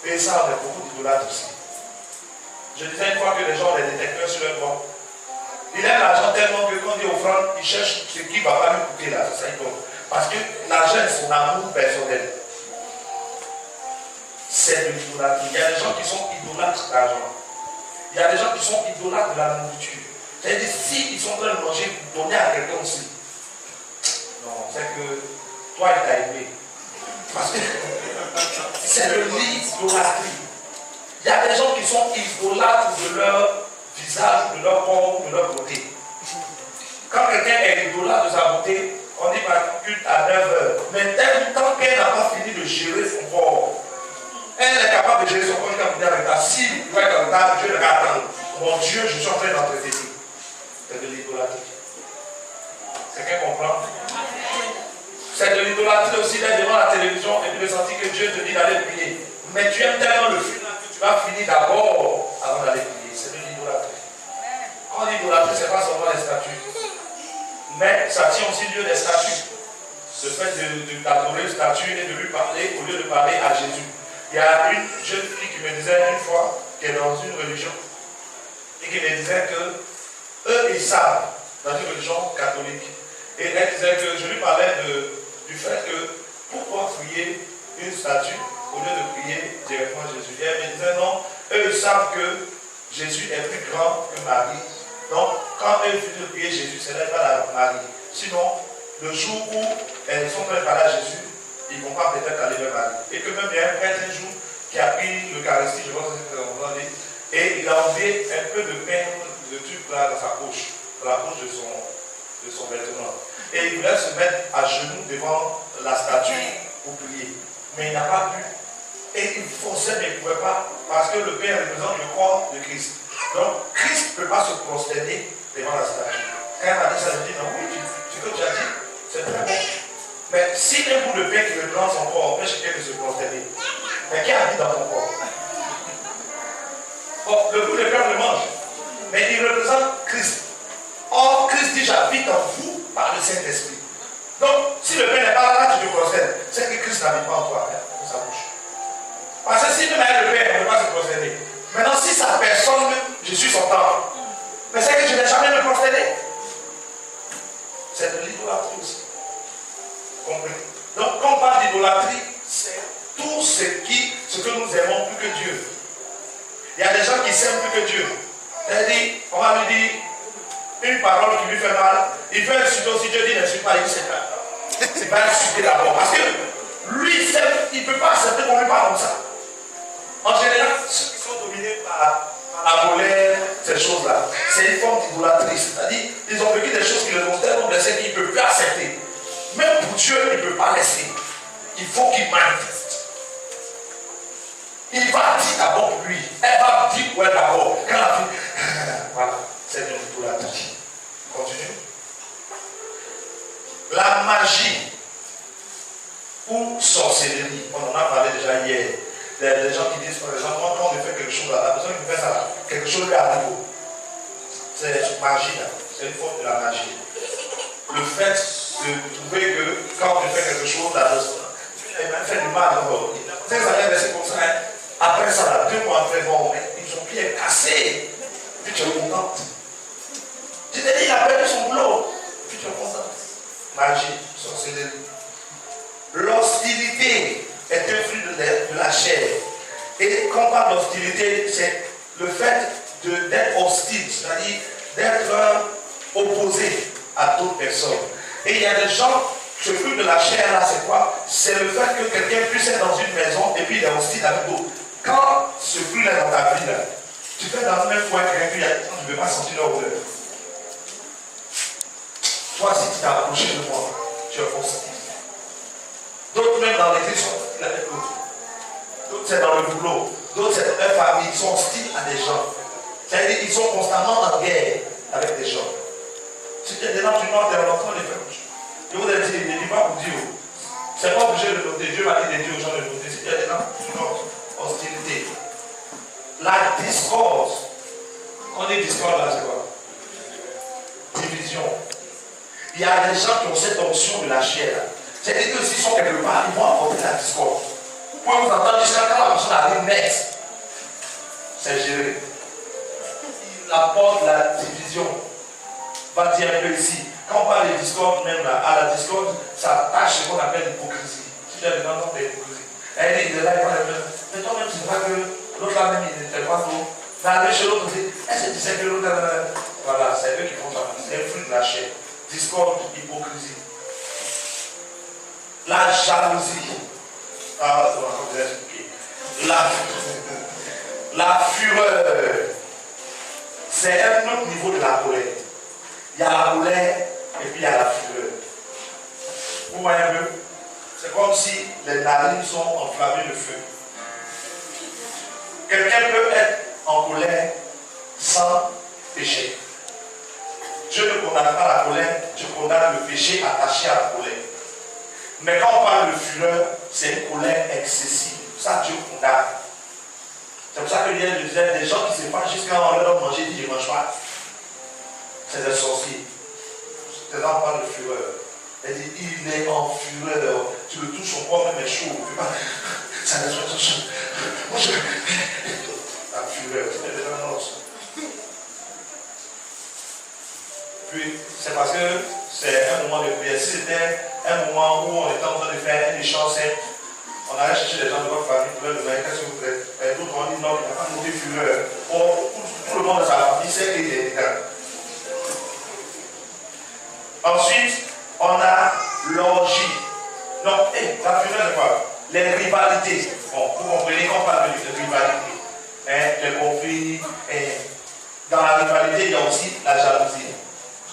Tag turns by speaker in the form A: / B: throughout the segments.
A: Et ça, on a beaucoup d'idolâtres aussi. Je disais une fois que les gens ont des détecteurs sur leur doigt. Il aime l'argent tellement que quand il offrande, il cherche ce qui ne va pas lui coûter là. C'est ça, il donne. Parce que l'argent est son amour personnel. C'est de l'idolâtrie. Il y a des gens qui sont idolâtres d'argent. Il y a des gens qui sont idolâtres de la nourriture. C'est-à-dire, s'ils sont en train de manger pour donner à quelqu'un aussi. Non, c'est que toi, il t'a aimé. Parce que c'est de l'idolâtrie. Il y a des gens qui sont idolâtres de leur visage, de leur corps, de leur beauté. Quand quelqu'un est idolâtre de sa beauté, on dit par culte à 9h. Mais tant qu'elle n'a pas fini de gérer son corps, elle est capable de gérer son corps jusqu'à venir avec ta cible, Dieu le attend. Mon Dieu, je suis en train d'entretenir. C'est de l'idolâtrie. Quelqu'un comprend? C'est de l'idolâtrie aussi d'être devant la télévision et de sentir que Dieu te dit d'aller prier. Mais tu aimes tellement le film que tu vas finir d'abord avant d'aller prier. C'est de l'idolâtrie. Quand on dit idolâtrie, ce n'est pas seulement les statues. Mais ça tient aussi lieu des statues. Le fait d'adorer une statue et de lui parler au lieu de parler à Jésus. Il y a une jeune fille qui me disait une fois qu'elle est dans une religion et qui me disait que eux ils savent dans une religion catholique. Et elle disait que je lui parlais du fait que pourquoi prier une statue au lieu de prier directement Jésus. Et elle me disait non, eux ils savent que Jésus est plus grand que Marie. Donc quand eux finissent de prier Jésus, ce n'est pas la Marie. Sinon, le jour où elles sont en train de parler à Jésus, ils ne vont pas peut-être aller vers Marie. Et que même il y a un prêtre un jour qui a pris l'Eucharistie, je pense que c'est ce qu'on dit, et il a enlevé un peu de pain, de truc là dans sa poche, dans la poche de son vêtement. Et il voulait se mettre à genoux devant la statue pour prier. Mais il n'a pas pu. Et il forçait, mais il ne pouvait pas, parce que le pain représente le corps de Christ. Donc Christ ne peut pas se prosterner devant la statue. Quand elle m'a dit ça, je dis non, oui, ce que tu as dit, c'est très bon. Mais si un bout de pain qui représente son corps empêche quelqu'un de se prosterner, mais qui habite dans ton corps? Bon, le bout de pain on le mange, mais il représente Christ. Or, Christ dit j'habite en vous par le Saint-Esprit. Donc, si le pain n'est pas là, tu te prosternes, c'est que Christ n'habite pas en toi, dans sa bouche. Parce que si même avec le pain, on ne peut pas se prosterner. Maintenant, si sa personne, je suis son temple, mais c'est que je n'ai jamais me prosterner. C'est de l'idolâtrie aussi. Compris? Donc, quand on parle d'idolâtrie, c'est tout ce que nous aimons plus que Dieu. Il y a des gens qui s'aiment plus que Dieu. C'est-à-dire, on va lui dire une parole qui lui fait mal, il veut insulter aussi, Dieu dit n'insulte pas, il dit c'est pas insulter d'abord. Parce que lui, il ne peut pas accepter qu'on lui parle comme ça. En général, ceux qui sont dominés par la colère, ces choses-là, c'est une forme d'idolâtrie. C'est-à-dire, ils ont vécu des choses qui les ont tellement blessés qu'ils ne peuvent plus accepter. Même pour Dieu, il ne peut pas laisser. Il faut qu'il manifeste. Il va dire d'abord pour lui. Elle va dire pour elle d'abord. Quand la fille. Voilà, c'est une idolâtrie. Continue. La magie ou sorcellerie, on en a parlé déjà hier. Il y a des gens qui disent, par exemple, moi, quand on me fait quelque chose, la personne qui me fait ça là, quelque chose lui arrive. C'est magie là. C'est une forme de la magie. Le fait de trouver que quand tu fais quelque chose, la personne, il m'a fait du mal d'abord. Ces années restent comme ça. Hein. Après ça, là, 2 mois après, bon, ils ont pied cassé. Puis tu es contente. Tu t'es dit, il a perdu son boulot. Puis tu es contente. Magie, sorcellerie. L'hostilité est un fruit de la chair. Et quand on parle d'hostilité, c'est le fait d'être hostile, c'est-à-dire d'être opposé à d'autres personnes. Et il y a des gens, ce fruit de la chair là, c'est quoi? C'est le fait que quelqu'un puisse être dans une maison et puis il est hostile avec d'autres. Quand ce fruit là dans ta vie là, tu fais dans le même foyer quelqu'un, puis tu ne veux pas sentir leur odeur. Toi, si tu t'es approché de moi, tu es hostile. D'autres même dans l'église sont hostiles avec l'autre. D'autres c'est dans le boulot. D'autres c'est dans leur famille. Ils sont hostiles à des gens. C'est-à-dire qu'ils sont constamment en guerre avec des gens. Si tu es dedans, tu notes en train de faire. Je vous ai dit, ne dis pas pour Dieu. C'est pas obligé de noter. Dieu va dire de Dieu aux gens de noter. Si tu es dedans, tu notes. Hostilité. La discorde. On dit discorde là, c'est quoi? Division. Il y a des gens qui ont cette onction de la chair. C'est-à-dire que s'ils sont quelque part, ils vont apporter la discorde. Vous pouvez vous entendre jusqu'à quand la personne arrive net. C'est géré. Il apporte la division. On va dire un peu ici. Quand on parle de discorde, même là, à la discorde, ça tâche ce qu'on appelle l'hypocrisie. Si tu as des gens qui ont l'hypocrisie. Elle dit, il est là, il va le faire. Mais toi-même, tu ne sais pas que l'autre là même, il n'était pas trop. D'arriver chez l'autre, il dit, est-ce que tu sais que l'autre là. Voilà, c'est eux qui font ça. C'est un fruit de la chair. Discorde, hypocrisie. La jalousie. Ah, on va vous expliquer. La fureur. C'est un autre niveau de la colère. Il y a la colère et puis il y a la fureur. Vous voyez un peu? C'est comme si les narines sont enflammées de feu. Quelqu'un peut être en colère sans péché. Dieu ne condamne pas la colère, Dieu condamne le péché attaché à la colère. Mais quand on parle de fureur, c'est une colère excessive. Ça, Dieu condamne. C'est pour ça que hier je disais, des gens qui se fâchent jusqu'à on leur donne manger, disent je ne mange pas. C'est des sorciers. C'est là on parle de fureur. Elle dit, il est en fureur. Tu le touches, son corps même est chaud. Ça ne soit chaud. La fureur, c'est des annonces. Puis, c'est parce que c'est un moment de prière. Si c'était un moment où on était en train de faire un échange simple, on allait chercher les gens de votre famille pour leur demander qu'est-ce que vous faites. Et d'autres ont dit non, il n'a pas monté fureur. Tout le monde de sa famille sait qu'il est éteint. Ensuite, on a l'orgie. Non, la fureur c'est quoi? Les rivalités. Bon, vous comprenez qu'on parle de rivalité. Les conflits. Dans la rivalité, il y a aussi la jalousie.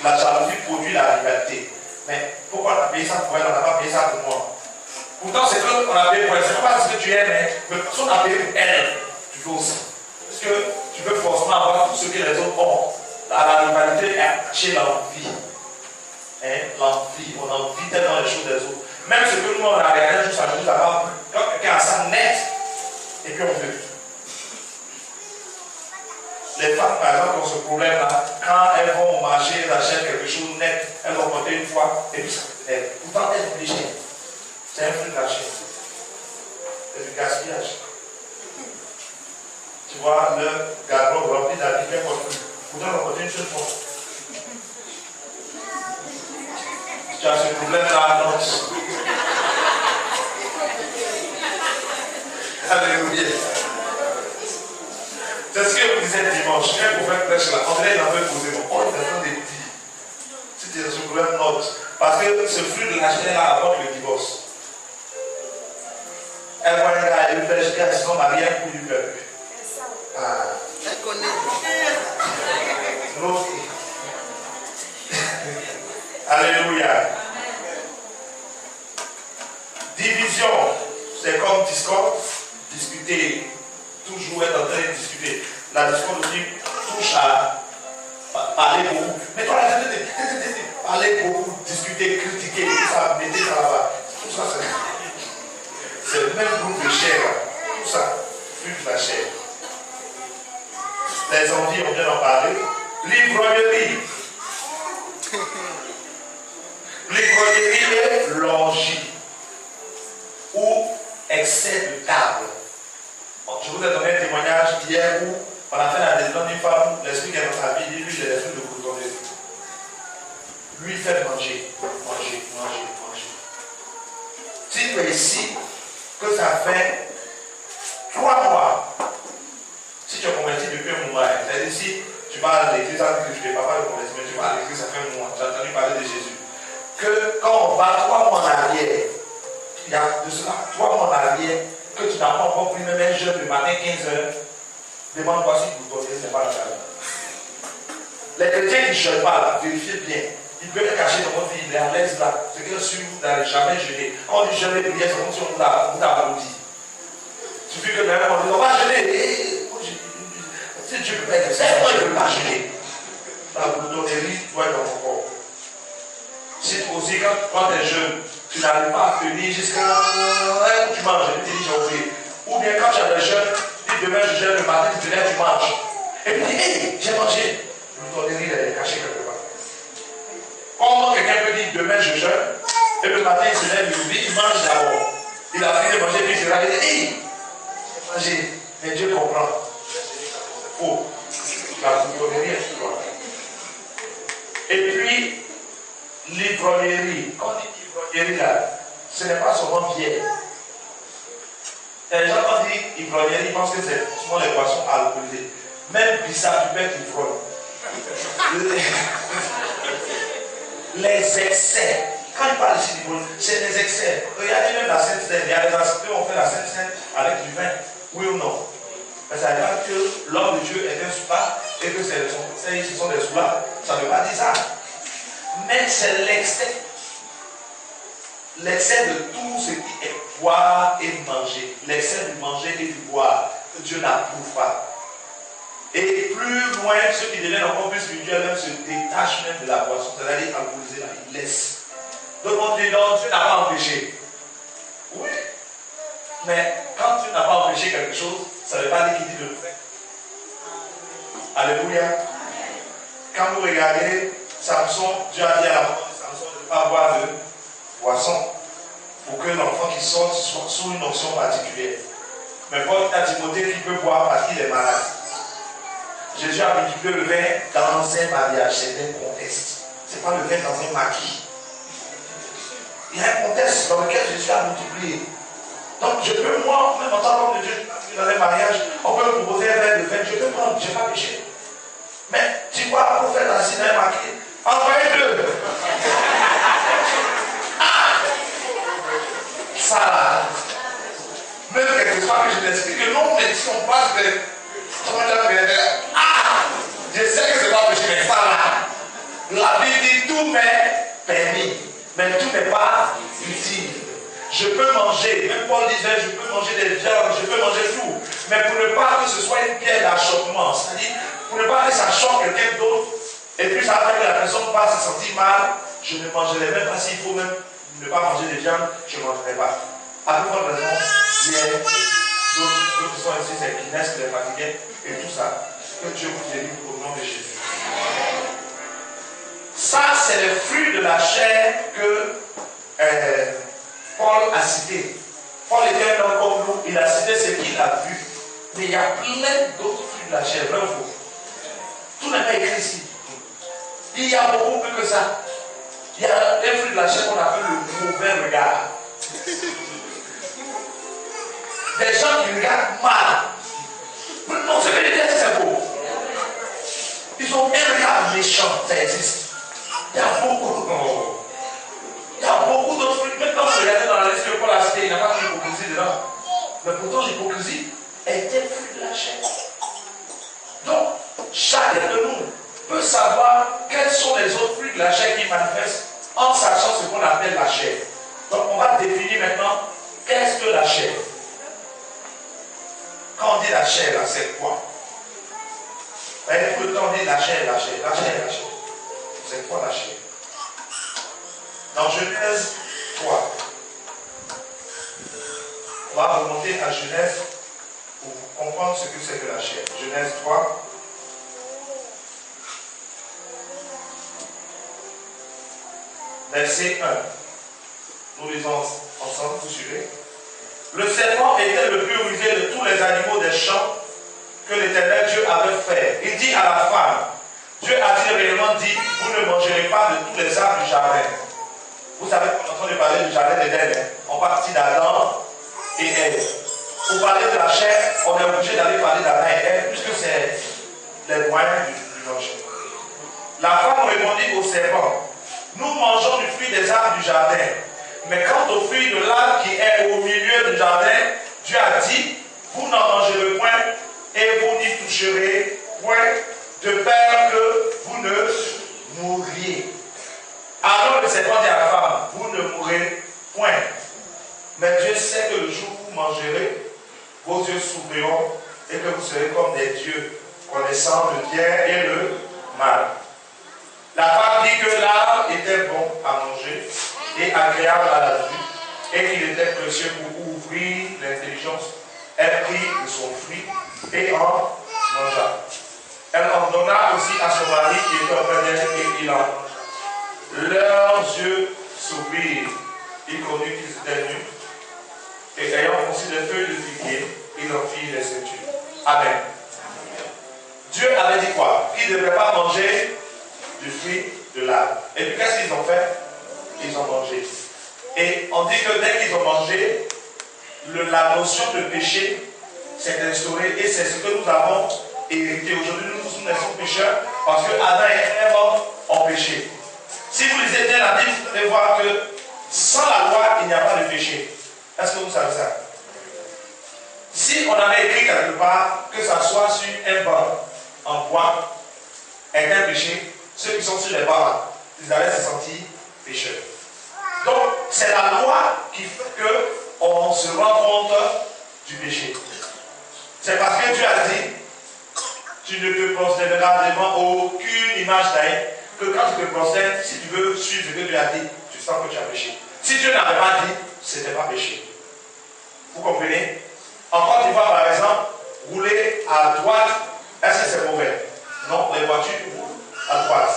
A: La jalousie produit la rivalité. Mais pourquoi on a payé ça pour elle, on n'a pas payé ça pour moi? Pourtant, c'est qu'on a payé pour elle. C'est pas parce que tu aimes, mais si on a payé pour elle, tu veux aussi. Parce que tu veux forcément avoir tout ce que les autres ont. La rivalité est attachée l'envie. L'envie, on envie tellement les choses des autres. Même ce que nous on a regardé juste à nous avoir, quand quelqu'un a ça net, et puis on veut. Les femmes, par exemple, ont ce problème-là. Quand elles vont au marché, elles achètent quelque chose net, elles vont porter une fois, et puis ça fait. Pourtant, elles ont déchiré. C'est un fruit de la chair. C'est du gaspillage. Tu vois, le garde-robe rempli d'habits bien portés. Pourtant, on va porter une seule fois. Tu as ce problème-là, non? Alléluia. C'est ce que vous disiez dimanche. Quand vous faites prêche là, André il avait posé mon point, il est en train de dire. Si tu as ce problème, note. Parce que ce fruit de la chair là apporte le divorce. Elle voit un gars, elle lui fait jusqu'à son mari, elle coupe du peuple. Ah. Elle connaît. L'autre. Alléluia. Division, c'est comme discorde, discuter, toujours être en train de discuter. La discorde aussi touche à parler beaucoup. Mais toi, parler beaucoup, discuter, critiquer, tout ça, mettez ça là-bas. Tout ça, c'est le même groupe de chair. Tout ça, plus de la chair. Les envies, on vient d'en parler. L'ivrognerie. L'ivrognerie est l'orgie ou excès de table. Bon, je vous ai donné un témoignage hier où on a fait la décision d'une femme, l'esprit qui est dans sa vie, lui, il est l'esprit de courtoisie. Lui, il fait manger. Si tu es ici, que ça fait 3 mois, si tu es converti depuis un mois, c'est-à-dire si tu vas à l'église, je ne vais pas parler de converti, mais tu vas à l'église, ça fait un mois, j'ai entendu parler de Jésus. Que quand on va 3 mois en arrière, il y a de cela 3 mois en arrière, que tu n'as pas encore pris même un jeûne le matin 15h, demande-moi si pour toi, ce n'est pas la vie. Les chrétiens qui ne jeûnent pas là, vérifiez bien. Ils peuvent être cachés dans votre vie, il est à l'aise là. C'est que si vous n'allez jamais jeûner, quand on dit jeûner, prière, c'est comme si on vous applaudit. Il suffit que même on dit on va jeûner. Si Dieu peut pas être ça, je ne peux pas jeûner. La gloutonnerie doit être dans mon corps. Si aussi quand tu es jeune, tu n'arrives pas à tenir jusqu'à tu manges, et puis tu dis j'ai oublié. Ou bien quand tu as le jeûne, tu dis demain je jeûne le matin, tu te lèves, tu manges. Et puis tu dis hey, j'ai mangé. La gloutonnerie elle est cachée quelque part. Comment quelqu'un peut dire demain je jeûne, et le matin il se lève, il oublie, il mange d'abord. Il a fini de manger, puis il s'est réveillé. Hey, j'ai mangé. Mais Dieu comprend. C'est faux. La bourgeoisie est froide. Et puis, l'ivrognerie. Quand on dit ivrognerie là, ce n'est pas seulement bière. Les gens, quand on dit ivrognerie, ils pensent que c'est souvent les boissons alcoolisées. Même Bissap, tu peux être ivrogne. Les excès. Quand il parle ici d'ivrogne, c'est des excès. Regardez même la Sainte Seine. Il y a des aspects où on fait la Sainte Seine avec du vin. Oui ou non? Mais ça ne veut pas que l'homme de Dieu est un soupard et que ce sont des soulards. Ça ne veut pas dire ça. Mais c'est l'excès. L'excès de tout ce qui est boire et manger. L'excès du manger et du boire que Dieu n'approuve pas. Et plus loin, ceux qui deviennent encore plus spirituels même se détachent même de la boisson. C'est-à-dire alcoolisés là, ils laissent. Donc on dit non, Dieu n'a pas empêché. Oui. Mais quand Dieu n'a pas empêché quelque chose, ça ne veut pas dire qu'il dit de le faire. Alléluia. Quand vous regardez Samson, Dieu a dit à la maman de Samson de ne pas boire de boisson pour que l'enfant qui sorte soit sous une onction particulière. Mais Paul dit à Timothée qu'il peut boire parce qu'il est malade. Jésus a multiplié le vin dans un mariage, c'est un contexte. Ce n'est pas le vin dans un maquis. Il y a un contexte dans lequel Jésus a multiplié. Donc je peux, moi, même en tant qu'homme de Dieu, dans un mariage, on peut me proposer un verre de vin, je peux prendre, je n'ai pas péché. Mais tu vois, pour faire dans un cinéma maquis, envoyez deux. Ça là. Même quelquefois que je t'explique que non, mais si on passe de. Je sais que c'est pas péché, mais ça là. La Bible dit tout m'est permis, mais tout n'est pas utile. Je peux manger, même Paul disait, je peux manger des viandes, je peux manger tout, mais pour ne pas que ce soit une pierre d'achoppement, c'est-à-dire pour ne pas que ça choque quelqu'un d'autre, et puis ça fait que la personne va se sentir mal, je ne mangerai même pas s'il faut même ne pas manger des viandes, je ne mangerai pas. À peu près raison, hier, d'autres qui sont ici, c'est Guinness qui les fatiguait, et tout ça. Que Dieu vous délivre au nom de Jésus. Ça, c'est le fruit de la chair que Paul a cité. Paul était un homme comme nous, il a cité ce qu'il a vu. Mais il y a plein d'autres fruits de la chair, vrai ou faux? Tout n'est pas écrit ici. Il y a beaucoup plus que ça. Il y a un fruit de la chair qu'on appelle le mauvais regard. Des gens qui regardent mal. Non, ce que je dis, c'est beau. Ils ont un regard méchant, ça existe. Il y a beaucoup. Il y a beaucoup d'autres fruits. Maintenant, vous regardez dans la liste que Paul a cité, il n'y a pas d'hypocrisie dedans. Mais pourtant, l'hypocrisie était fruit de la chair. Donc, chacun de nous peut savoir quels sont les autres fruits de la chair qui manifestent en sachant ce qu'on appelle la chair. Donc, on va définir maintenant qu'est-ce que la chair. Quand on dit la chair, là, c'est quoi? Tout le temps, on dit la chair, la chair, la chair, la chair. C'est quoi la chair? Dans Genèse 3, on va remonter à Genèse pour comprendre ce que c'est que la chair. Genèse 3. Verset 1. Nous lisons ensemble, vous suivez. Le serpent était le plus rusé de tous les animaux des champs que l'Éternel Dieu avait fait. Il dit à la femme, Dieu a-t-il réellement dit, vous ne mangerez pas de tous les arbres du jardin. Vous savez qu'on est en train de parler du jardin d'Éden. On partit d'Adam et Ève. Pour parler de la chair, on est obligé d'aller parler d'Adam et Ève, puisque c'est les moyens du danger. La femme répondit au serpent, nous mangeons du fruit des arbres du jardin. Mais quant au fruit de l'arbre qui est au milieu du jardin, Dieu a dit, vous n'en mangerez point et vous n'y toucherez point, de peur que vous ne mouriez. Alors le serpent dit à la femme, vous ne mourrez point. Mais Dieu sait que le jour où vous mangerez, vos yeux s'ouvriront et que vous serez comme des dieux, connaissant le bien et le mal. La femme dit que l'arbre était bon à manger et agréable à la vue, et qu'il était précieux pour ouvrir l'intelligence. Elle prit de son fruit et en mangea. Elle en donna aussi à son mari qui était auprès d'elle et il en mangea. Leurs yeux s'ouvrirent, ils connurent qu'ils étaient nus, des feuilles de figuier, ils leur firent les ceintures. Amen. Dieu avait dit quoi? Qu'ils ne devaient pas manger du fruit de l'arbre. Et puis qu'est-ce qu'ils ont fait? Ils ont mangé. Et on dit que dès qu'ils ont mangé, la notion de péché s'est instaurée et c'est ce que nous avons hérité. Aujourd'hui, nous tous naissons pécheurs parce que Adam et Ève ont péché. Si vous lisez bien la Bible, vous allez voir que sans la loi, il n'y a pas de péché. Est-ce que vous savez ça? Si on avait écrit quelque part que ça soit sur un banc en bois est un péché, ceux qui sont sur les bancs, ils allaient se sentir pécheurs. Donc, c'est la loi qui fait qu'on se rend compte du péché. C'est parce que Dieu a dit, tu ne te prosterneras devant aucune image taillée, que quand tu te prosternes, si tu veux suivre ce que Dieu a dit, tu sens que tu as péché. Si Dieu n'avait pas dit, ce n'était pas péché. Vous comprenez? En Côte d'Ivoire, par exemple, rouler à droite, est-ce que c'est mauvais? Non, les voitures roulent à droite.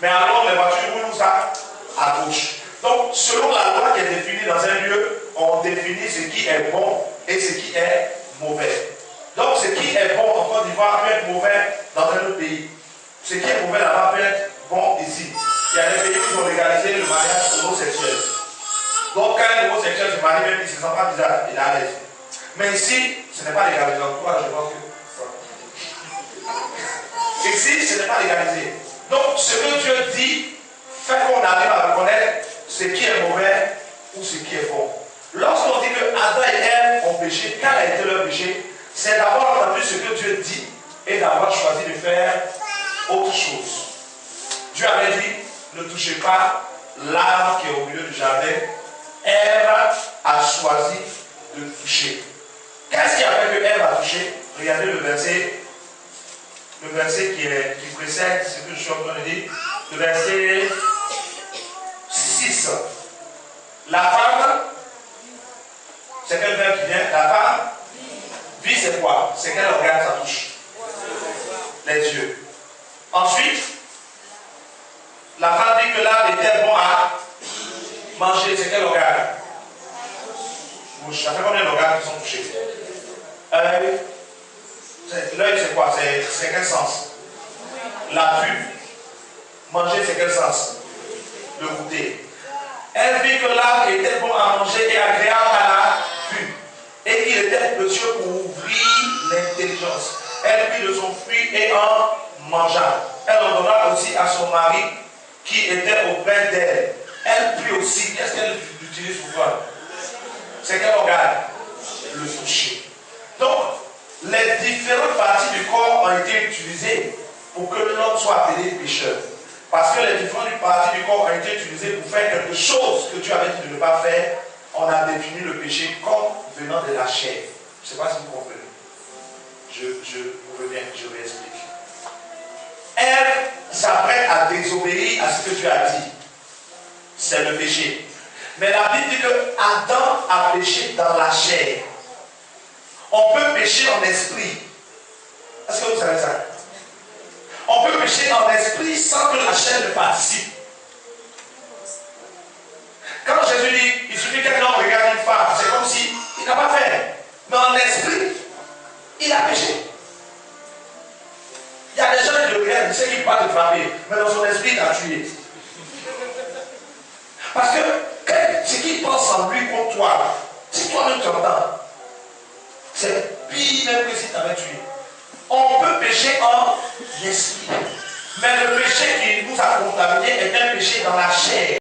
A: Mais alors, les voitures roulent où ça? À gauche. Donc, selon la loi qui est définie dans un lieu, on définit ce qui est bon et ce qui est mauvais. Donc, ce qui est bon en Côte d'Ivoire peut être mauvais dans un autre pays. Ce qui est mauvais là-bas peut être bon ici. Il y a des pays qui ont légalisé le mariage homosexuel. Donc, quand un homosexuel se marie, même il ne se sent pas bizarre, il est à l'aise. Mais ici, ce n'est pas légalisé. Donc, je pense que ici, ce n'est pas légalisé. Donc, ce que Dieu dit fait qu'on arrive à reconnaître ce qui est mauvais ou ce qui est bon. Lorsqu'on dit que Adam et Ève ont péché, quel a été leur péché? C'est d'avoir entendu ce que Dieu dit et d'avoir choisi de faire autre chose. Dieu avait dit, ne touchez pas l'arbre qui est au milieu du jardin. Ève a choisi de toucher. Qu'est-ce qui a fait que Ève a touché? Regardez le verset qui précède ce que je suis en train de dire. Le verset 6. La femme, c'est quel verbe qui vient? La femme, vie c'est quoi? C'est quel organe ça touche? Les yeux. Ensuite, la femme dit que l'arbre était bon à manger. C'est quel organe? Bouche. Ça fait combien d'organes qui sont touchés? L'œil c'est quoi? C'est quel sens? La vue. Manger c'est quel sens? Le goûter. Elle vit que l'arbre était bon à manger et agréable à la vue, et qu'il était précieux pour ouvrir l'intelligence. Elle prit de son fruit et en mangea. Elle en donna aussi à son mari qui était auprès d'elle. Elle prit aussi, qu'est-ce qu'elle utilise souvent? C'est quel organe? Le toucher. Donc, les différentes parties du corps ont été utilisées pour que l'homme soit appelé pécheur. Parce que les différentes parties du corps ont été utilisées pour faire quelque chose que Dieu avait dit de ne pas faire. On a défini le péché comme venant de la chair. Je ne sais pas si vous comprenez. Je reviens, je réexplique. Elle s'apprête à désobéir à ce que Dieu a dit. C'est le péché. Mais la Bible dit que Adam a péché dans la chair. On peut pécher en esprit. Est-ce que vous savez ça? On peut pécher en esprit sans que la chair ne participe. Quand Jésus dit, il suffit qu'un homme regarde une femme, c'est comme si il n'a pas fait. Mais en esprit, il a péché. Il y a des gens qui le regardent, ils savent qu'il ne peut pas te frapper, mais dans son esprit, il t'a tué. Parce que ce qu'il pense en lui contre toi, si toi-même tu entends, c'est pire même que si tu avais tué. On peut pécher en esprit. Mais le péché qui nous a contaminés est un péché dans la chair.